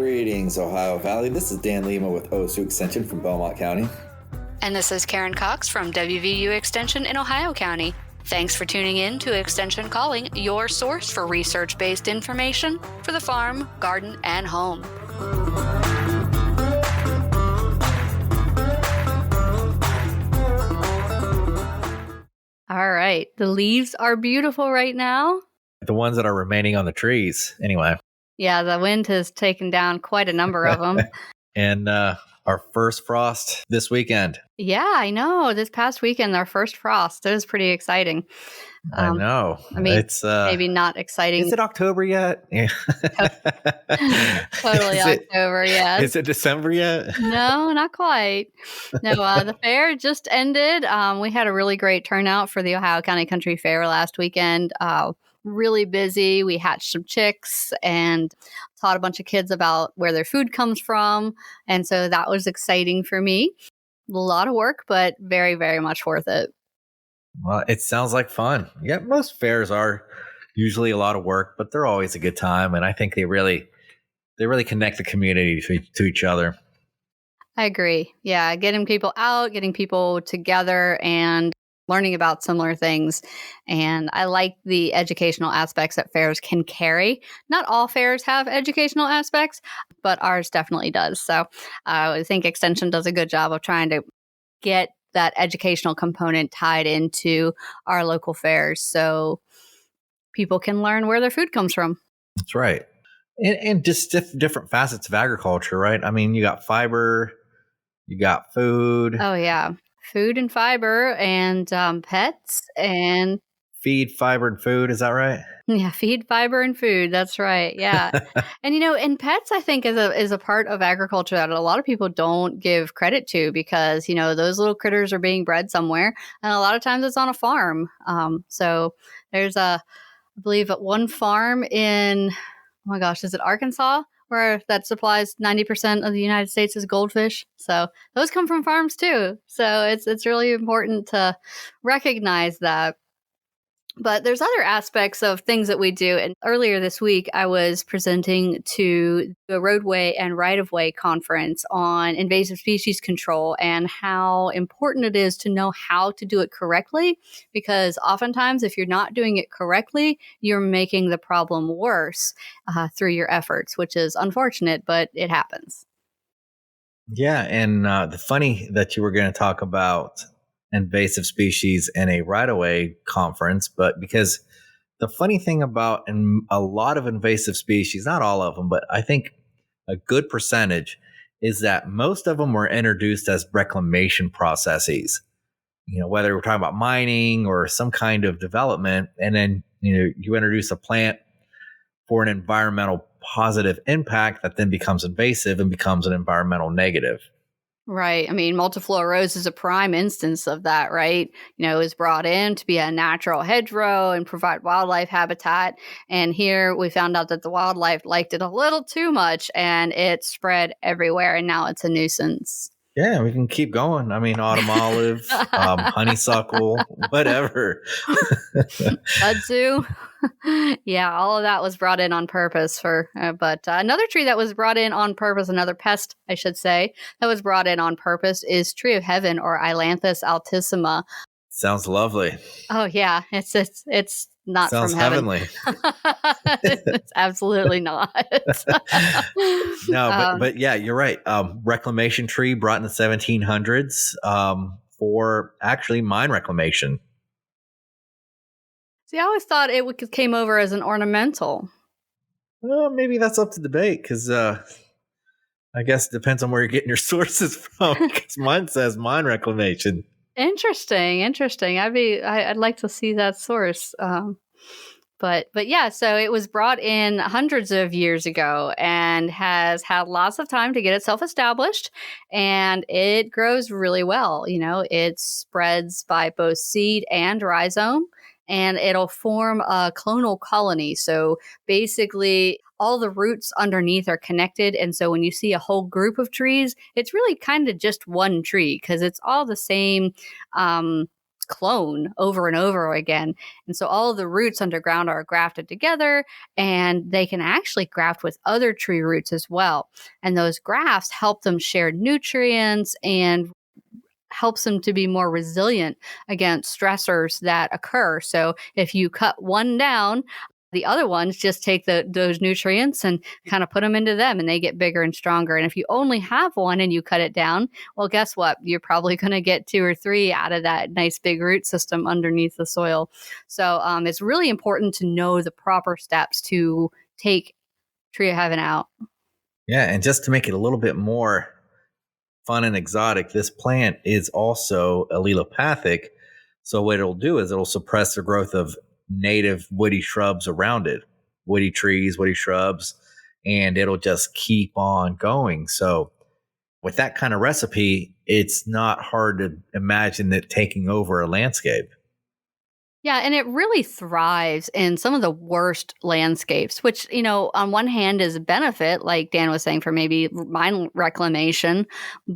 Greetings, Ohio Valley. This is Dan Lima with OSU Extension from Belmont County. And this is Karen Cox from WVU Extension in Ohio County. Thanks for tuning in to Extension Calling, your source for research-based information for the farm, garden, and home. All right. The leaves are beautiful right now. The ones that are remaining on the trees, anyway. Yeah, the wind has taken down quite a number of them. And our first frost this weekend. Yeah, I know. This past weekend, our first frost. It was pretty exciting. I know. I mean, it's maybe not exciting. Is it October yet? Yeah. Totally October, yes. Is it December yet? No, not quite. No, the fair just ended. We had a really great turnout for the Ohio County Country Fair last weekend. Really busy. We hatched some chicks and taught a bunch of kids about where their food comes from. And so that was exciting for me. A lot of work, but very, very much worth it. Well, it sounds like fun. Yeah, most fairs are usually a lot of work, but they're always a good time. And I think they really connect the community to each other. I agree. Yeah, getting people out, getting people together, and learning about similar things. And I like the educational aspects that fairs can carry. Not all fairs have educational aspects, but ours definitely does. So I think Extension does a good job of trying to get that educational component tied into our local fairs so people can learn where their food comes from. That's right. And just different facets of agriculture, right? I mean, you got fiber, you got food. Oh, yeah. Food and fiber and pets and feed, fiber, and food. Is that right? Yeah, feed, fiber, and food. That's right. Yeah. And, and pets, I think, is a part of agriculture that a lot of people don't give credit to because, those little critters are being bred somewhere. And a lot of times it's on a farm. So there's I believe, at one farm in, oh my gosh, is it Arkansas? Where that supplies 90% of the United States is goldfish. So those come from farms too. So it's really important to recognize that. But there's other aspects of things that we do. And earlier this week, I was presenting to the roadway and right-of-way conference on invasive species control and how important it is to know how to do it correctly. Because oftentimes, if you're not doing it correctly, you're making the problem worse through your efforts, which is unfortunate, but it happens. Yeah. And the funny that you were going to talk about invasive species in a right-of-way conference, but because the funny thing about a lot of invasive species, not all of them, but I think a good percentage is that most of them were introduced as reclamation processes, whether we're talking about mining or some kind of development, and then, you introduce a plant for an environmental positive impact that then becomes invasive and becomes an environmental negative. Right. I mean, multiflora rose is a prime instance of that, right? It was brought in to be a natural hedgerow and provide wildlife habitat. And here we found out that the wildlife liked it a little too much and it spread everywhere. And now it's a nuisance. Yeah, we can keep going. I mean, autumn olive, honeysuckle, whatever. Kudzu. Yeah, all of that was brought in on purpose but another tree that was brought in on purpose, another pest, I should say, that was brought in on purpose is tree of heaven, or Ailanthus altissima. Sounds lovely. Oh yeah, it's not sounds from heaven. Heavenly. It's absolutely not. No, but yeah, you're right. Reclamation tree brought in the 1700s for actually mine reclamation. See, I always thought it came over as an ornamental. Well, maybe that's up to debate because I guess it depends on where you're getting your sources from. Because mine says mine reclamation. Interesting. I'd like to see that source. But yeah, so it was brought in hundreds of years ago and has had lots of time to get itself established, and it grows really well. It spreads by both seed and rhizome, and it'll form a clonal colony. So basically, all the roots underneath are connected. And so when you see a whole group of trees, it's really kind of just one tree because it's all the same clone over and over again. And so all of the roots underground are grafted together, and they can actually graft with other tree roots as well. And those grafts help them share nutrients and helps them to be more resilient against stressors that occur. So if you cut one down, the other ones just take those nutrients and kind of put them into them, and they get bigger and stronger. And if you only have one and you cut it down, well, guess what? You're probably going to get 2 or 3 out of that nice big root system underneath the soil. So it's really important to know the proper steps to take Tree of Heaven out. Yeah, and just to make it a little bit more fun and exotic, this plant is also allelopathic. So what it'll do is it'll suppress the growth of native woody shrubs around it, woody trees, woody shrubs, and it'll just keep on going. So with that kind of recipe, it's not hard to imagine it taking over a landscape. Yeah, and it really thrives in some of the worst landscapes, which, on one hand is a benefit, like Dan was saying, for maybe mine reclamation.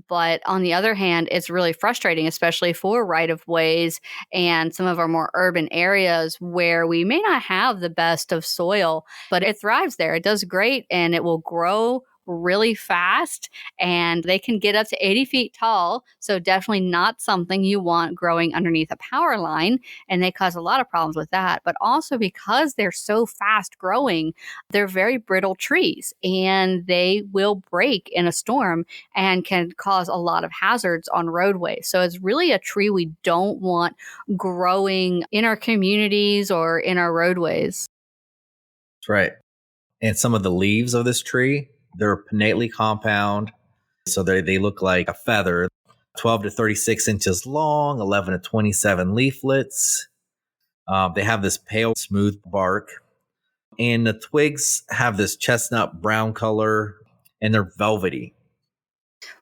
But on the other hand, it's really frustrating, especially for right-of-ways and some of our more urban areas where we may not have the best of soil, but it thrives there. It does great, and it will grow really fast, and they can get up to 80 feet tall. So definitely not something you want growing underneath a power line. And they cause a lot of problems with that. But also because they're so fast growing, they're very brittle trees, and they will break in a storm and can cause a lot of hazards on roadways. So it's really a tree we don't want growing in our communities or in our roadways. That's right. And some of the leaves of this tree, they're pinnately compound. So they look like a feather, 12 to 36 inches long, 11 to 27 leaflets. They have this pale, smooth bark. And the twigs have this chestnut brown color, and they're velvety.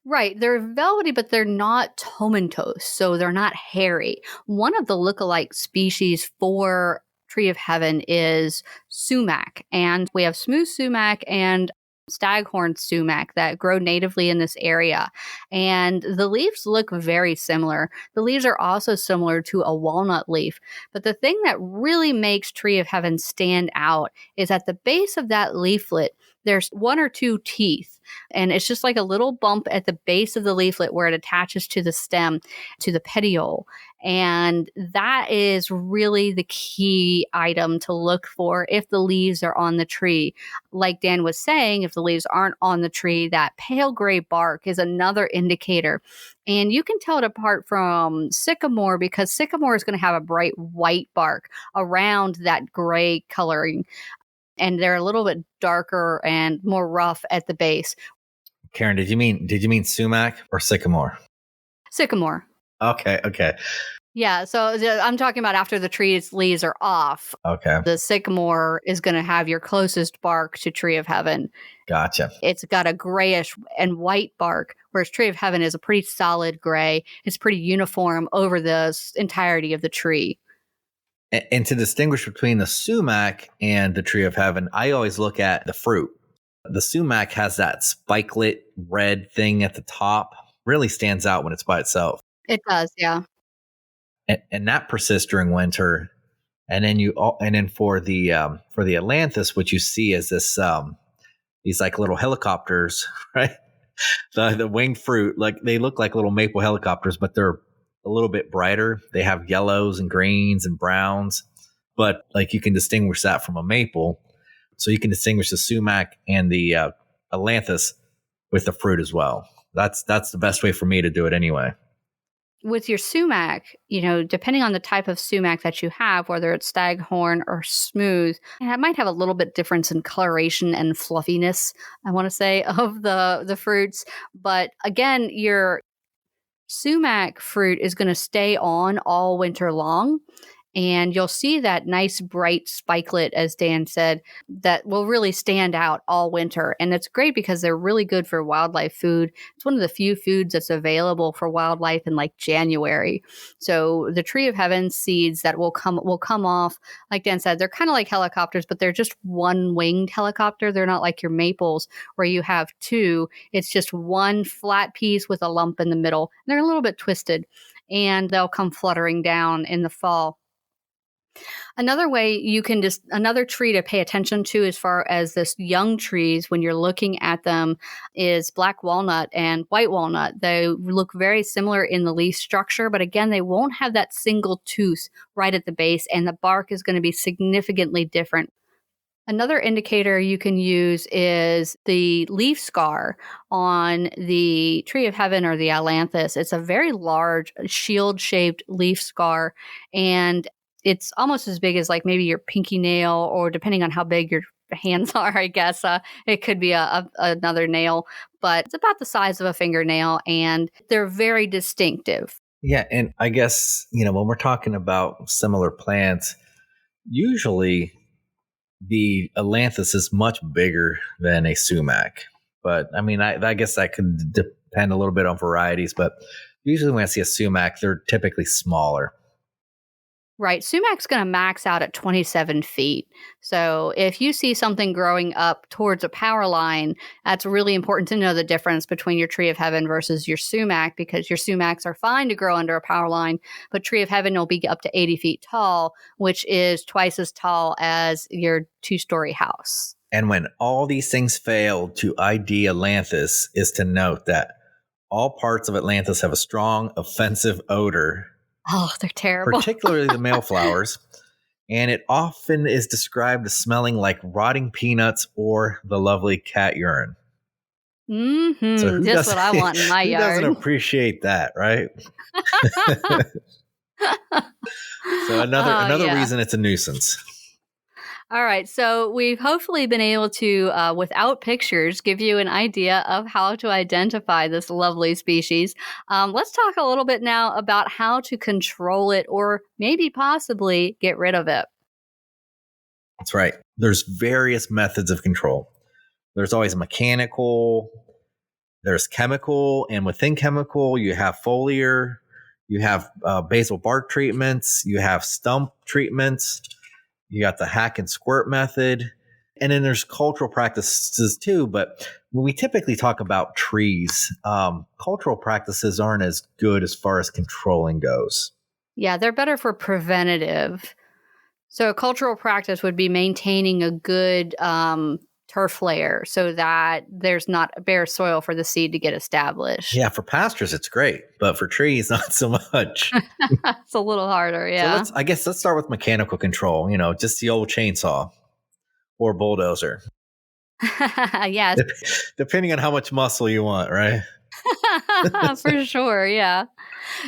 Right. They're velvety, but they're not tomentose, so they're not hairy. One of the lookalike species for Tree of Heaven is sumac, and we have smooth sumac and staghorn sumac that grow natively in this area. And the leaves look very similar. The leaves are also similar to a walnut leaf. But the thing that really makes Tree of Heaven stand out is at the base of that leaflet, there's 1 or 2 teeth. And it's just like a little bump at the base of the leaflet where it attaches to the stem, to the petiole. And that is really the key item to look for if the leaves are on the tree. Like Dan was saying, if the leaves aren't on the tree, that pale gray bark is another indicator. And you can tell it apart from sycamore because sycamore is going to have a bright white bark around that gray coloring. And they're a little bit darker and more rough at the base. Karen, did you mean sumac or sycamore? Sycamore. Okay. Yeah, so I'm talking about after the tree's leaves are off. Okay. The sycamore is going to have your closest bark to Tree of Heaven. Gotcha. It's got a grayish and white bark, whereas Tree of Heaven is a pretty solid gray. It's pretty uniform over the entirety of the tree. And to distinguish between the sumac and the Tree of Heaven, I always look at the fruit. The sumac has that spikelet red thing at the top. Really stands out when it's by itself. It does, yeah. And that persists during winter. And then for the Ailanthus, what you see is this these like little helicopters, right? The winged fruit, like they look like little maple helicopters, but they're a little bit brighter. They have yellows and greens and browns, but like you can distinguish that from a maple. So you can distinguish the sumac and the Ailanthus with the fruit as well. That's the best way for me to do it anyway. With your sumac, depending on the type of sumac that you have, whether it's staghorn or smooth, it might have a little bit difference in coloration and fluffiness, I want to say, of the fruits. But again, your sumac fruit is going to stay on all winter long. And you'll see that nice bright spikelet, as Dan said, that will really stand out all winter. And it's great because they're really good for wildlife food. It's one of the few foods that's available for wildlife in like January. So the Tree of Heaven seeds that will come off, like Dan said, they're kind of like helicopters, but they're just one winged helicopter. They're not like your maples where you have 2. It's just one flat piece with a lump in the middle. And they're a little bit twisted. and they'll come fluttering down in the fall. Another way another tree to pay attention to as far as this young trees when you're looking at them is black walnut and white walnut. They look very similar in the leaf structure, but again, they won't have that single tooth right at the base, and the bark is going to be significantly different. Another indicator you can use is the leaf scar on the tree of heaven or the ailanthus. It's a very large shield-shaped leaf scar, and it's almost as big as like maybe your pinky nail, or depending on how big your hands are, I guess. It could be another nail, but it's about the size of a fingernail, and they're very distinctive. Yeah, and I guess, when we're talking about similar plants, usually the ailanthus is much bigger than a sumac. But I mean, I guess that could depend a little bit on varieties, but usually when I see a sumac, they're typically smaller. Right. Sumac's going to max out at 27 feet. So if you see something growing up towards a power line, that's really important to know the difference between your tree of heaven versus your sumac, because your sumacs are fine to grow under a power line, but tree of heaven will be up to 80 feet tall, which is twice as tall as your 2-story house. And when all these things fail to ID ailanthus, is to note that all parts of ailanthus have a strong offensive odor. Oh, they're terrible. Particularly the male flowers. And it often is described as smelling like rotting peanuts or the lovely cat urine. Mm-hmm. So just what I want in my yard. Who doesn't appreciate that, right? So another reason it's a nuisance. All right, so we've hopefully been able to, without pictures, give you an idea of how to identify this lovely species. Let's talk a little bit now about how to control it, or maybe possibly get rid of it. That's right. There's various methods of control. There's always mechanical, there's chemical, and within chemical, you have foliar, you have basal bark treatments, you have stump treatments. You got the hack and squirt method, and then there's cultural practices too. But when we typically talk about trees, cultural practices aren't as good as far as controlling goes. Yeah, they're better for preventative. So a cultural practice would be maintaining a good turf layer so that there's not bare soil for the seed to get established. Yeah, for pastures, it's great, but for trees, not so much. It's a little harder, yeah. So let's start with mechanical control, just the old chainsaw or bulldozer. Yes. Depending on how much muscle you want, right? For sure, yeah.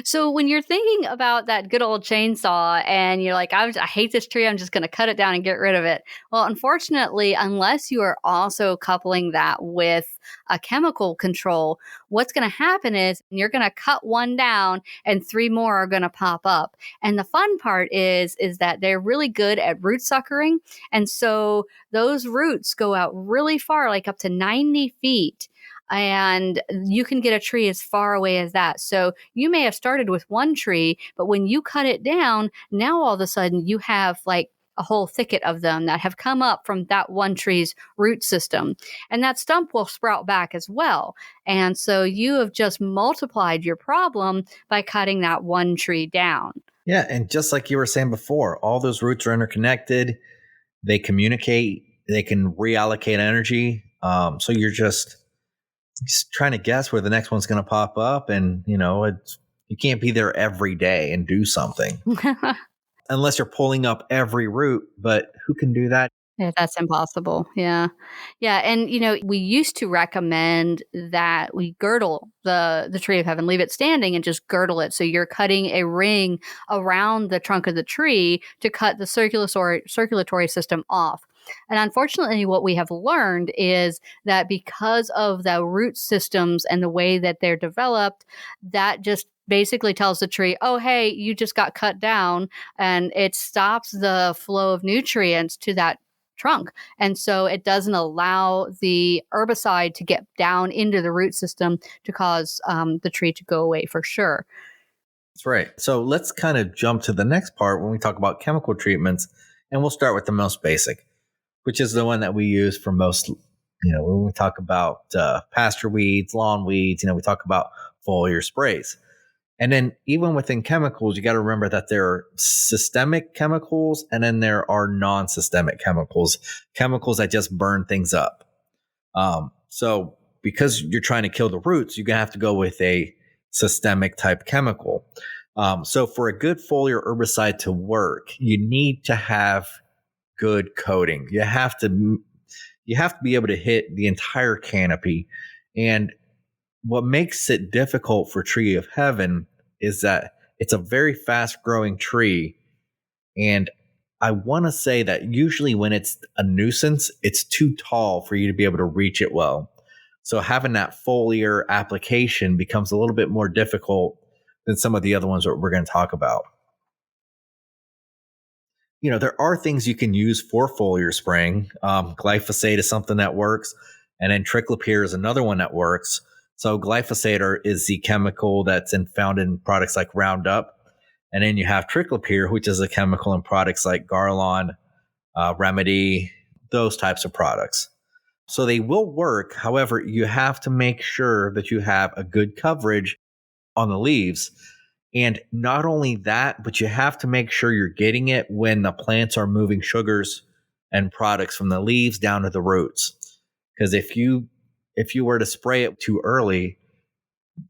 So when you're thinking about that good old chainsaw and you're like, I hate this tree, I'm just going to cut it down and get rid of it. Well, unfortunately, unless you are also coupling that with a chemical control, what's going to happen is you're going to cut one down and 3 more are going to pop up. And the fun part is that they're really good at root suckering. And so those roots go out really far, like up to 90 feet. And you can get a tree as far away as that. So you may have started with one tree, but when you cut it down, now all of a sudden you have like a whole thicket of them that have come up from that one tree's root system. And that stump will sprout back as well. And so you have just multiplied your problem by cutting that one tree down. Yeah. And just like you were saying before, all those roots are interconnected. They communicate. They can reallocate energy. So you're just trying to guess where the next one's going to pop up. And, you can't be there every day and do something unless you're pulling up every root. But who can do that? Yeah, that's impossible. Yeah. Yeah. And, we used to recommend that we girdle the tree of heaven, leave it standing and just girdle it. So you're cutting a ring around the trunk of the tree to cut the circulatory system off. And unfortunately, what we have learned is that because of the root systems and the way that they're developed, that just basically tells the tree, oh, hey, you just got cut down, and it stops the flow of nutrients to that trunk. And so it doesn't allow the herbicide to get down into the root system to cause the tree to go away for sure. That's right. So let's kind of jump to the next part when we talk about chemical treatments, and we'll start with the most basic, which is the one that we use for most, when we talk about pasture weeds, lawn weeds, we talk about foliar sprays. And then even within chemicals, you got to remember that there are systemic chemicals and then there are non-systemic chemicals, chemicals that just burn things up. So because you're trying to kill the roots, you're going to have to go with a systemic type chemical. So for a good foliar herbicide to work, you need to have good coating. You have to be able to hit the entire canopy. And what makes it difficult for Tree of Heaven is that it's a very fast growing tree. And I want to say that usually when it's a nuisance, it's too tall for you to be able to reach it well. So having that foliar application becomes a little bit more difficult than some of the other ones that we're going to talk about. There are things you can use for foliar spraying. Glyphosate is something that works. And then triclopyr is another one that works. So glyphosate is the chemical that's found in products like Roundup. And then you have triclopyr, which is a chemical in products like Garlon, Remedy, those types of products. So they will work. However, you have to make sure that you have a good coverage on the leaves. And not only that, but you have to make sure you're getting it when the plants are moving sugars and products from the leaves down to the roots. Because if you were to spray it too early,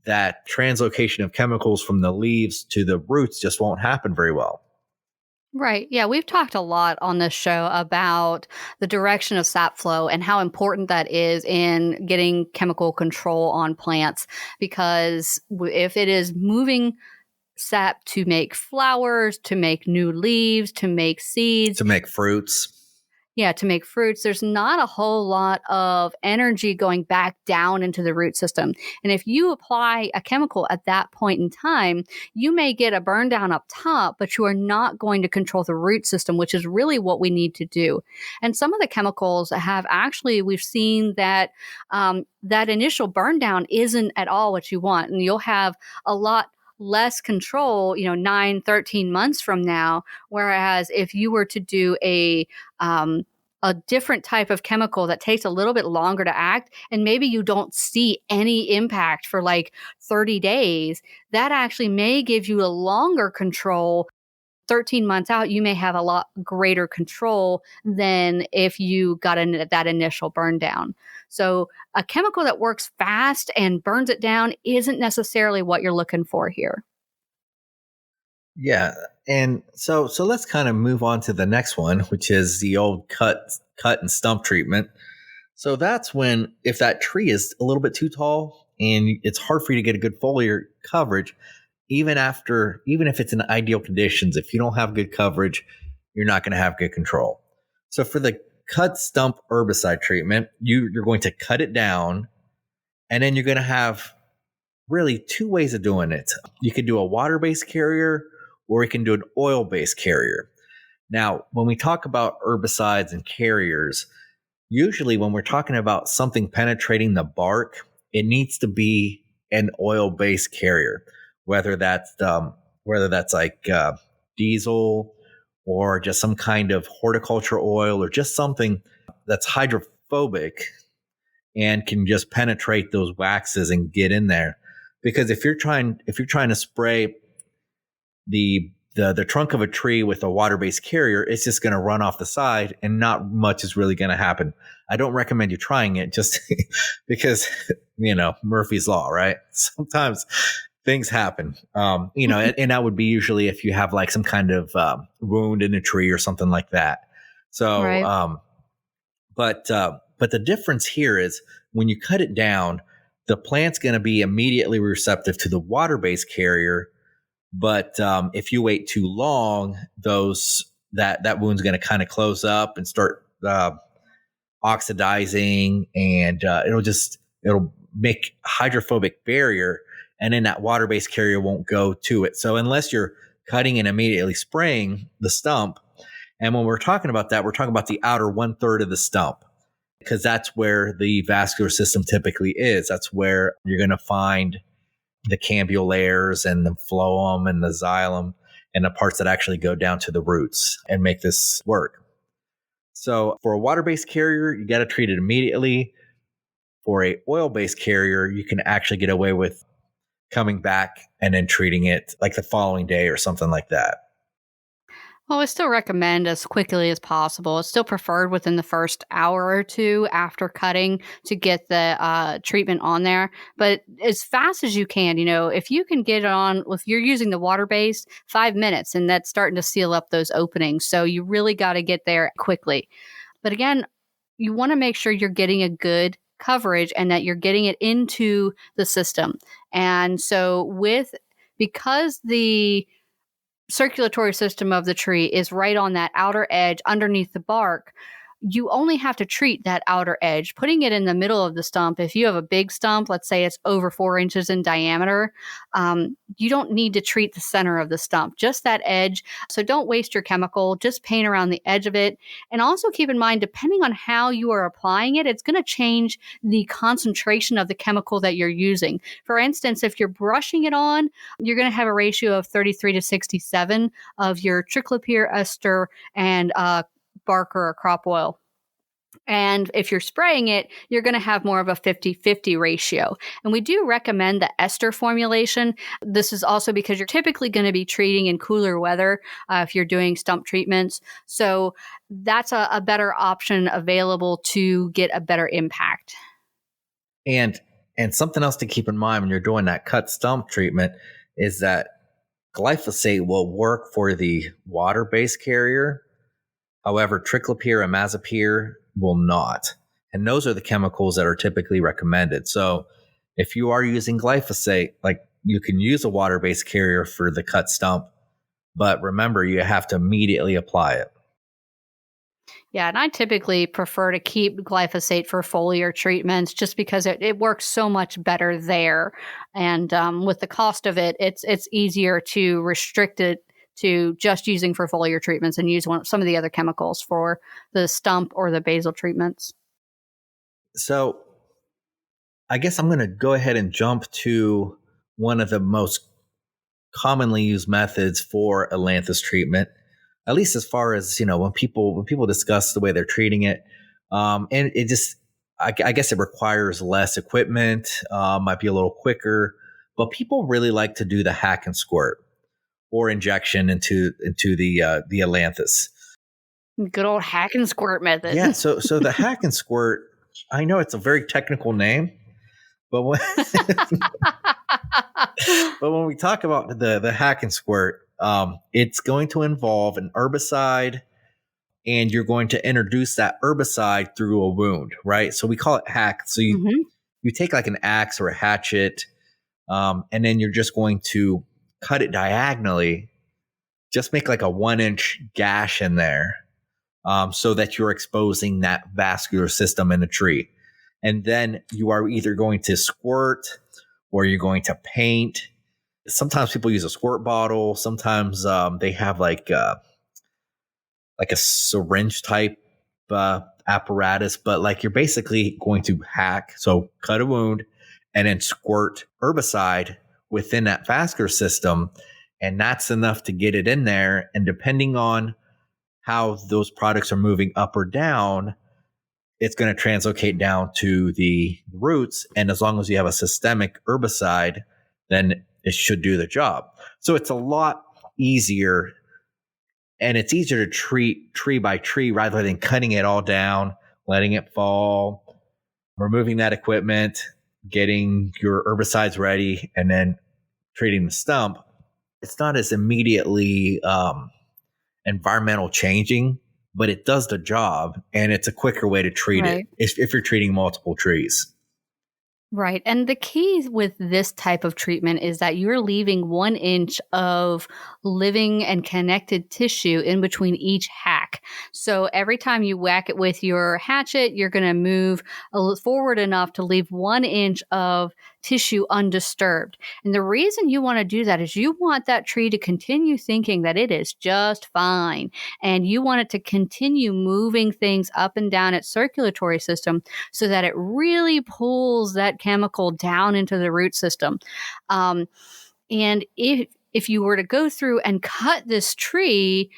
that translocation of chemicals from the leaves to the roots just won't happen very well. Right. Yeah, we've talked a lot on this show about the direction of sap flow and how important that is in getting chemical control on plants. Because if it is moving sap to make flowers, to make new leaves, to make seeds, to make fruits, to make fruits, there's not a whole lot of energy going back down into the root system. And if you apply a chemical at that point in time, you may get a burn down up top, but you are not going to control the root system, which is really what we need to do. And some of the chemicals have actually, we've seen that that initial burn down isn't at all what you want. And you'll have a lot less control, 9, 13 months from now. Whereas if you were to do a different type of chemical that takes a little bit longer to act, and maybe you don't see any impact for like 30 days, that actually may give you a longer control. 13 months out, you may have a lot greater control than if you got that initial burn down. So a chemical that works fast and burns it down isn't necessarily what you're looking for here. Yeah. And so let's kind of move on to the next one, which is the old cut and stump treatment. So that's when, if that tree is a little bit too tall and it's hard for you to get a good foliar coverage, even if it's in ideal conditions, if you don't have good coverage, you're not going to have good control. So for the cut stump herbicide treatment, you're going to cut it down, and then you're going to have really two ways of doing it. You could do a water-based carrier, or you can do an oil-based carrier. Now, when we talk about herbicides and carriers, usually when we're talking about something penetrating the bark, it needs to be an oil-based carrier, whether that's like diesel or just some kind of horticulture oil or just something that's hydrophobic and can just penetrate those waxes and get in there. Because if you're trying to spray the trunk of a tree with a water-based carrier, it's just going to run off the side and not much is really going to happen. I don't recommend you trying it just because, Murphy's Law, right? Sometimes things happen, and that would be usually if you have like some kind of wound in a tree or something like that. So, right. But the difference here is when you cut it down, the plant's going to be immediately receptive to the water-based carrier. But if you wait too long, that wound's going to kind of close up and start oxidizing, and it'll make hydrophobic barrier, and then that water-based carrier won't go to it. So unless you're cutting and immediately spraying the stump, and when we're talking about that, we're talking about the outer 1/3 of the stump, because that's where the vascular system typically is. That's where you're going to find the cambial layers and the phloem and the xylem and the parts that actually go down to the roots and make this work. So for a water-based carrier, you got to treat it immediately. For a oil-based carrier, you can actually get away with coming back and then treating it like the following day or something like that? Well, I still recommend as quickly as possible. It's still preferred within the first hour or two after cutting to get the treatment on there. But as fast as you can, if you can get it on, if you're using the water base, 5 minutes, and that's starting to seal up those openings. So you really got to get there quickly. But again, you want to make sure you're getting a good coverage and that you're getting it into the system. And so because the circulatory system of the tree is right on that outer edge underneath the bark, you only have to treat that outer edge. Putting it in the middle of the stump, if you have a big stump, let's say it's over 4 inches in diameter, you don't need to treat the center of the stump, just that edge. So don't waste your chemical, just paint around the edge of it. And also keep in mind, depending on how you are applying it, it's going to change the concentration of the chemical that you're using. For instance, if you're brushing it on, you're going to have a ratio of 33 to 67 of your triclopyr ester and bark or a crop oil. And if you're spraying it, you're going to have more of a 50-50 ratio. And we do recommend the ester formulation. This is also because you're typically going to be treating in cooler weather if you're doing stump treatments. So that's a better option available to get a better impact. And something else to keep in mind when you're doing that cut stump treatment is that glyphosate will work for the water-based carrier. However, triclopyr and imazapyr will not. And those are the chemicals that are typically recommended. So if you are using glyphosate, like you can use a water-based carrier for the cut stump, but remember, you have to immediately apply it. Yeah, and I typically prefer to keep glyphosate for foliar treatments just because it works so much better there. And with the cost of it, it's easier to restrict it to just using for foliar treatments and use some of the other chemicals for the stump or the basal treatments. So I guess I'm going to go ahead and jump to one of the most commonly used methods for Ailanthus treatment, at least as far as, when people discuss the way they're treating it. And it just, I guess it requires less equipment, might be a little quicker, but people really like to do the hack and squirt or injection into the Ailanthus. Good old hack and squirt method. Yeah, so the hack and squirt, I know it's a very technical name, but when, but when we talk about the hack and squirt, it's going to involve an herbicide, and you're going to introduce that herbicide through a wound, right? So we call it hack. So you take like an axe or a hatchet, and then you're just going to cut it diagonally, just make like a 1-inch gash in there, so that you're exposing that vascular system in the tree. And then you are either going to squirt or you're going to paint. Sometimes people use a squirt bottle. Sometimes they have like a syringe type apparatus, but like you're basically going to hack, so cut a wound and then squirt herbicide within that vascular system, and that's enough to get it in there. And depending on how those products are moving up or down, it's going to translocate down to the roots. And as long as you have a systemic herbicide, then it should do the job. So it's a lot easier, and it's easier to treat tree by tree rather than cutting it all down, letting it fall, removing that equipment, getting your herbicides ready, and then treating the stump. It's not as immediately environmental changing, but it does the job, and it's a quicker way to treat it if you're treating multiple trees. Right. And the key with this type of treatment is that you're leaving 1 inch of living and connected tissue in between each hack. So every time you whack it with your hatchet, you're going to move forward enough to leave 1 inch of tissue undisturbed. And the reason you want to do that is you want that tree to continue thinking that it is just fine. And you want it to continue moving things up and down its circulatory system so that it really pulls that chemical down into the root system. And if you were to go through and cut this tree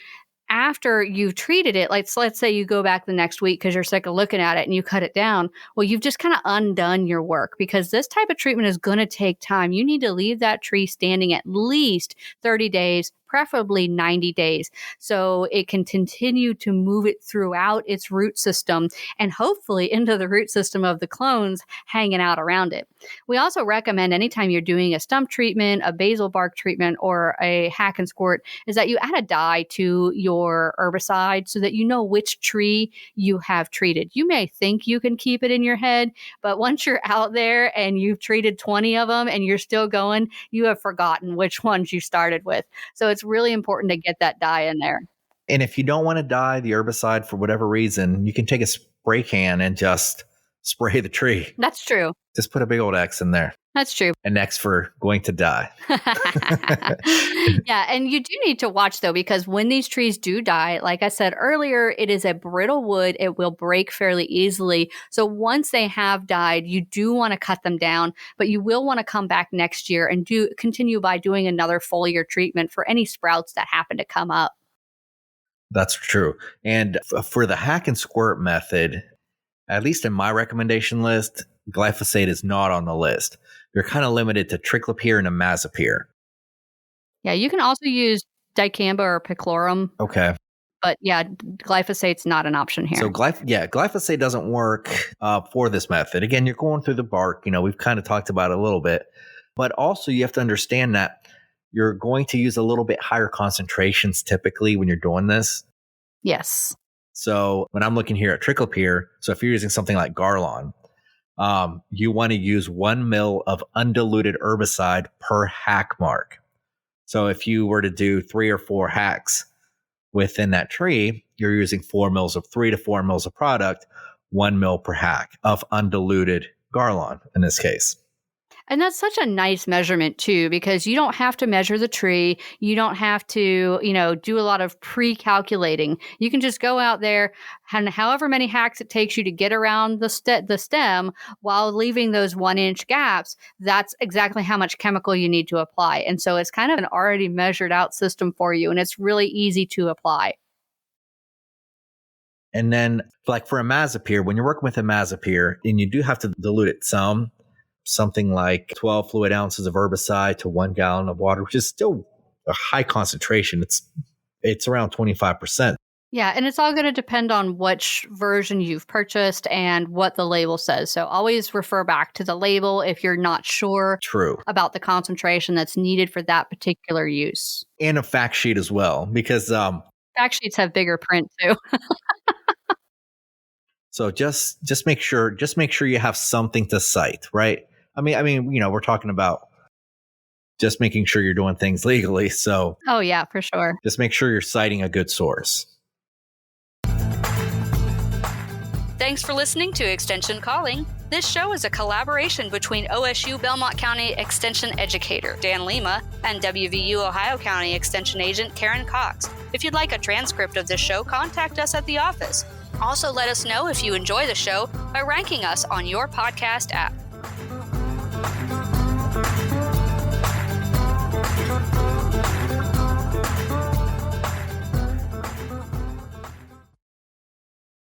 after you've treated it, like, so let's say you go back the next week because you're sick of looking at it and you cut it down. Well, you've just kind of undone your work because this type of treatment is going to take time. You need to leave that tree standing at least 30 days, preferably 90 days, so it can continue to move it throughout its root system and hopefully into the root system of the clones hanging out around it. We also recommend anytime you're doing a stump treatment, a basal bark treatment, or a hack and squirt is that you add a dye to your herbicide so that you know which tree you have treated. You may think you can keep it in your head, but once you're out there and you've treated 20 of them and you're still going, you have forgotten which ones you started with. So it's really important to get that dye in there. And if you don't want to dye the herbicide for whatever reason, you can take a spray can and just spray the tree. That's true. Just put a big old X in there. That's true. An X for going to die. Yeah, and you do need to watch, though, because when these trees do die, like I said earlier, it is a brittle wood. It will break fairly easily. So once they have died, you do want to cut them down, but you will want to come back next year and continue by doing another foliar treatment for any sprouts that happen to come up. That's true. And for the hack and squirt method, at least in my recommendation list, glyphosate is not on the list. You're kind of limited to triclopyr and imazapyr. Yeah, you can also use dicamba or picloram. Okay. But yeah, glyphosate's not an option here. So glyphosate doesn't work for this method. Again, you're going through the bark. We've kind of talked about it a little bit. But also you have to understand that you're going to use a little bit higher concentrations typically when you're doing this. Yes. So when I'm looking here at triclopyr, so if you're using something like Garlon, you want to use 1 mil of undiluted herbicide per hack mark. So if you were to do 3 or 4 hacks within that tree, you're using 4 mils of 3 to 4 mils of product, 1 mil per hack of undiluted Garlon in this case. And that's such a nice measurement too, because you don't have to measure the tree. You don't have to, do a lot of pre-calculating. You can just go out there and however many hacks it takes you to get around the stem while leaving those 1-inch gaps. That's exactly how much chemical you need to apply. And so it's kind of an already measured out system for you. And it's really easy to apply. And then like for imazapyr, when you're working with imazapyr, and you do have to dilute it something like 12 fluid ounces of herbicide to 1 gallon of water, which is still a high concentration. It's around 25%. Yeah, and it's all going to depend on which version you've purchased and what the label says. So always refer back to the label if you're not sure about the concentration that's needed for that particular use. And a fact sheet as well, because fact sheets have bigger print too. So just make sure you have something to cite, right? I mean, we're talking about just making sure you're doing things legally. So, oh yeah, for sure. Just make sure you're citing a good source. Thanks for listening to Extension Calling. This show is a collaboration between OSU Belmont County Extension Educator Dan Lima and WVU Ohio County Extension Agent Karen Cox. If you'd like a transcript of this show, contact us at the office. Also, let us know if you enjoy the show by ranking us on your podcast app.